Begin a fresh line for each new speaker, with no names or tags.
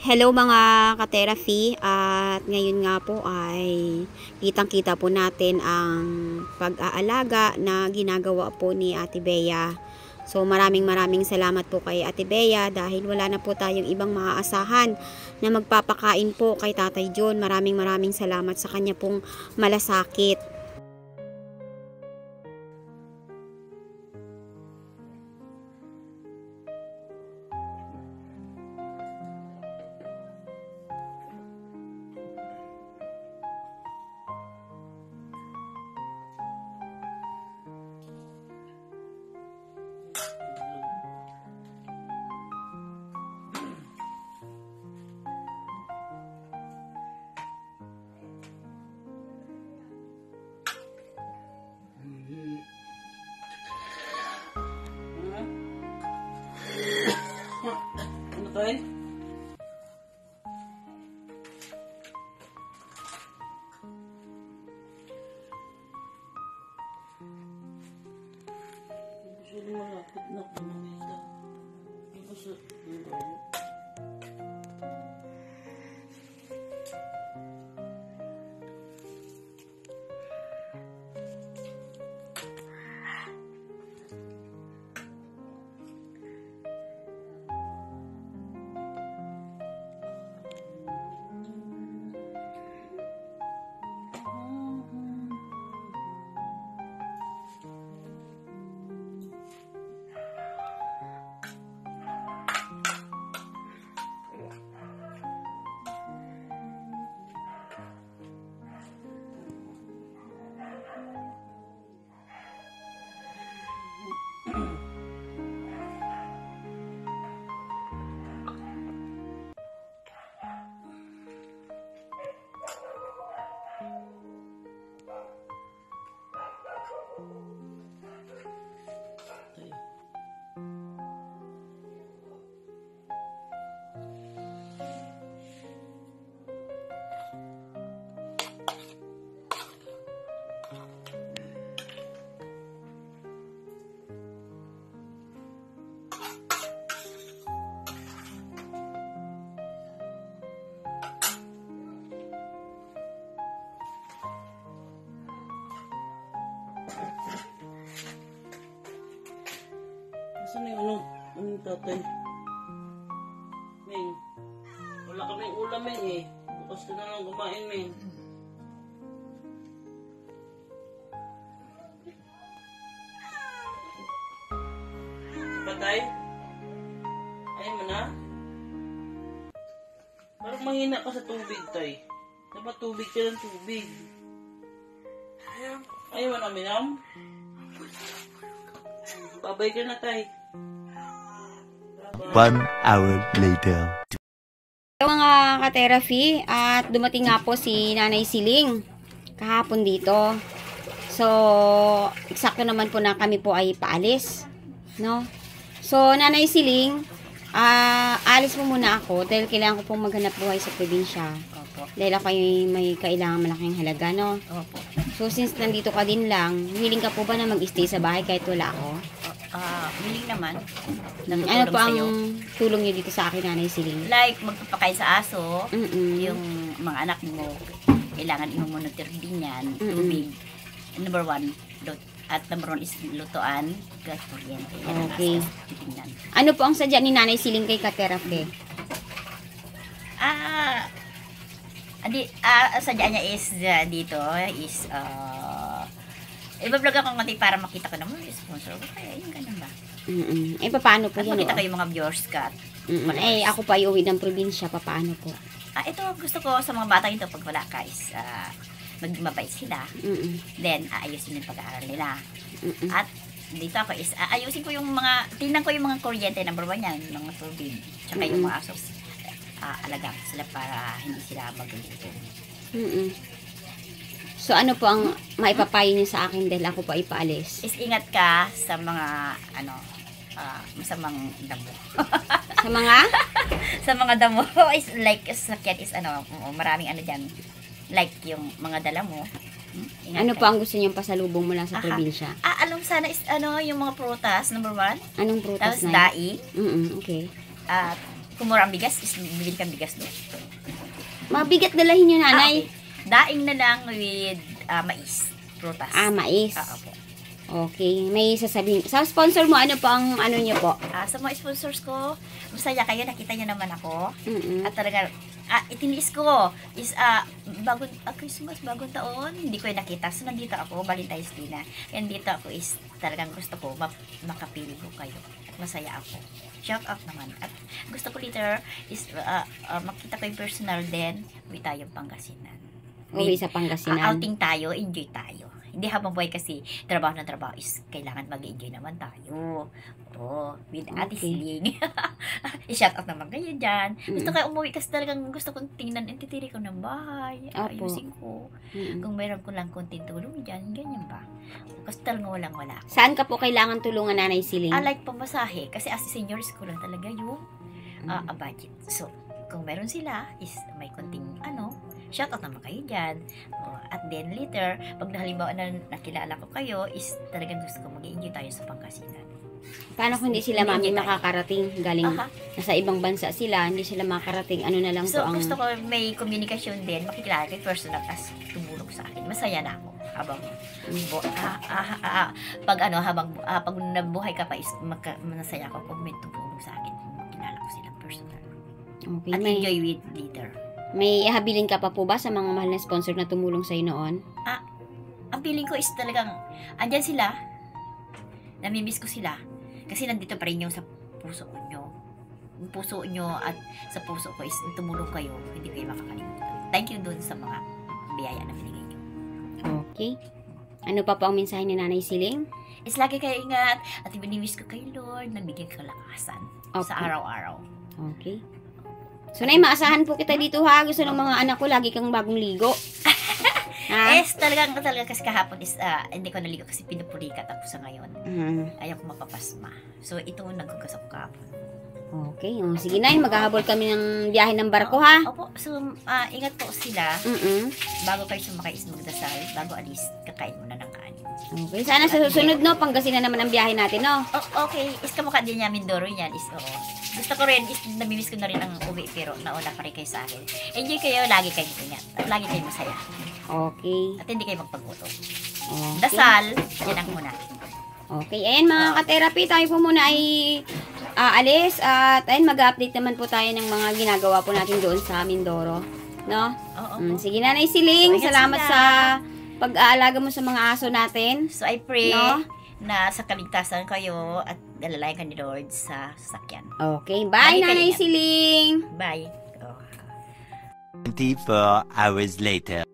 Hello mga ka-therapy, at ngayon nga po ay kitang-kita po natin ang pag-aalaga na ginagawa po ni Ate Bea. So maraming salamat po kay Ate Bea dahil wala na po tayong ibang maaasahan na magpapakain po kay Tatay John. Maraming salamat sa kanya pong malasakit.
Ano tayo? Masyado malapit na kumamita. Iba sa iba. Saan yung anong tatay? Ming, wala kaming ulam eh. Bukas ka na lang kumain, Ming. Patay? Ayaw mo na? Parang mahina ka sa tubig, tay. Dapat tubig ka ng tubig. Ayaw mo na, Minam? Babay ka na, tay.
1 hour later.
Hello mga ka-therapy, at dumating nga po si Nanay Siling kahapon dito. So, eksakto naman po na kami po ay paalis, no? So, Nanay Siling, alis mo muna ako dahil kailangan ko pong maghanap buhay sa probinsya.
Opo.
Dahil ako ay may kailangan malaking halaga, no?
Opo.
So, since nandito ka din lang, willing ka po ba na mag-stay sa bahay kahit wala ako?
Willing naman.
Ano po ang
Sa'yo.
tulong niyo dito sa akin, Nanay Siling?
Like, magpapakain sa aso,
Yung
yung mga anak mo, kailangan i-monitor din yan,
Mm-mm.
tubig. Number 1, at number 1 is lutoan, gas, kuryente. Yan ang
Okay.
titingnan.
ano po ang sadya ni Nanay Siling kay ka-therapy?
Sadya niya is dito, is, iba-vlog ako ng para makita ko naman, sponsor ko, kaya yung ganun ba?
Eh, paano po
At
yan?
makita
Oh?
ko yung mga viewers ka.
Eh, ako pa iuwi ng probinsya, paano po?
Ito gusto ko sa mga batang ito, pag wala ka is, maging mabait sila. Then, aayusin yung pag-aaral nila. At dito ako is, ayusin ko yung mga, tingnan ko yung mga kuryente, number 1 yan, yung mga tubig, tsaka yung mga asos, alagaan sila para hindi sila magugutom.
So, ano po ang maipapayo niyo sa akin dahil ako pa ipaalis?
Is ingat ka sa mga, masamang damo.
Sa mga?
Sa mga damo, is like, sakyan is maraming dyan. Like yung mga dala mo. Ingat
Ano
ka.
po ang gusto niyong pasalubong mula sa probinsya?
Alam sana is yung mga prutas, number 1.
Anong prutas
Tapos
na
dai.
Okay.
At kung mura ang bigas, is bibili kang bigas doon.
Mabigat dalahin nyo, nanay.
Okay. Daing na lang with mais, prutas.
Mais.
Opo.
Okay, may sasabihin. Sa sponsor mo, ano po ang ano nyo po?
Sa mga sponsors ko, masaya kayo, nakita nyo naman ako.
Mm-mm.
At talaga, itiniis ko is Christmas, bagong taon, hindi ko yung nakita. So, nandito ako, Valentine's Day na. And dito ako is talagang gusto ko makapili ko kayo. At masaya ako. Shout out naman. At gusto ko later is makita ko yung personal din. Uwi tayong Pangasinan.
Uwi sa Pangasinan.
Outing tayo, enjoy tayo. Hindi habang buhay kasi trabaho na trabaho is kailangan mag-enjoy naman tayo. Oo, with Ate Siling. I-shout out naman kayo dyan. Gusto kayo umuwi kasi talagang gusto kong tingnan and titiri ko ng bahay. Ayusin ko. Kung mayroon ko lang konting tulong dyan, ganyan ba? Kasi talagang walang-wala.
Saan ka po kailangan tulungan, Nanay Siling?
Like pamasahe. Kasi as senior school lang talaga yung budget. So, kung meron sila is may konting shout out naman kayo dyan. At then later, pag halimbawa na nakilala ko kayo, is talagang gusto ko mag-enjoy tayo sa Pangasinan.
Paano kung hindi sila, mami, makakarating galing nasa ibang bansa sila, hindi sila makakarating, ano na lang
so,
po ang...
gusto ko may communication din, makikilala kayo personal as tumulong sa akin. Masaya na ako habang pag nabuhay ka pa is masaya ako kung may tumulong sa akin. Makilala ko sila personal.
Okay,
At enjoy with later.
May ihabilin ka pa po ba sa mga mahal na sponsor na tumulong sa'yo noon?
Ang feeling ko is talagang andyan sila, namimiss ko sila kasi nandito pa rin yung sa puso nyo. Yung puso nyo at sa puso ko is tumulong kayo, hindi kayo makakalimutan. Thank you dun sa mga biyaya na binigay nyo.
Okay. Ano pa po ang mensahe ni Nanay Siling?
Is lagi kayo ingat at binimiss ko kayo, Lord, nabigyan ko kalakasan sa araw-araw.
Okay. So, Nay, maasahan po kita dito ha. Gusto ng mga anak ko, lagi kang bagong ligo.
Yes, talaga kasi kahapon is, hindi ko naligo kasi pinupulikat ako sa ngayon. Ayaw ko mapapasma. So, ito naghugas ako kahapon.
Okay. Sige, Nay, maghahabol kami ng biyahe ng barko ha.
Opo. So, ingat po sila. Bago kayo sumakay is magdasal. Bago alis, kakain muna ng kanin.
Okay. Sana sa susunod, no, Pangasinan naman ang biyahe natin, no?
Okay. Is kamukha din niya Mindoro yan. Is, gusto ko rin, is namimiss ko na rin ang uwi, pero nauna pa rin kayo sa akin. Enjoy kayo, lagi kayong ingat. At lagi kayong masaya.
Okay.
At hindi kayo magpagutong.
Okay.
Dasal, yan ang muna.
Okay. Ayan, mga ka-therapy, tayo po muna ay aalis. At ayun, mag-update naman po tayo ng mga ginagawa po natin doon sa Mindoro. No? Sige, Nanay Siling. Salamat sa pag-aalaga mo sa mga aso natin.
So, I pray na sa kaligtasan kayo at dalalayan ka ni Lord sa sasakyan.
Okay. Bye, Nanay Siling.
Bye.
24 hours later.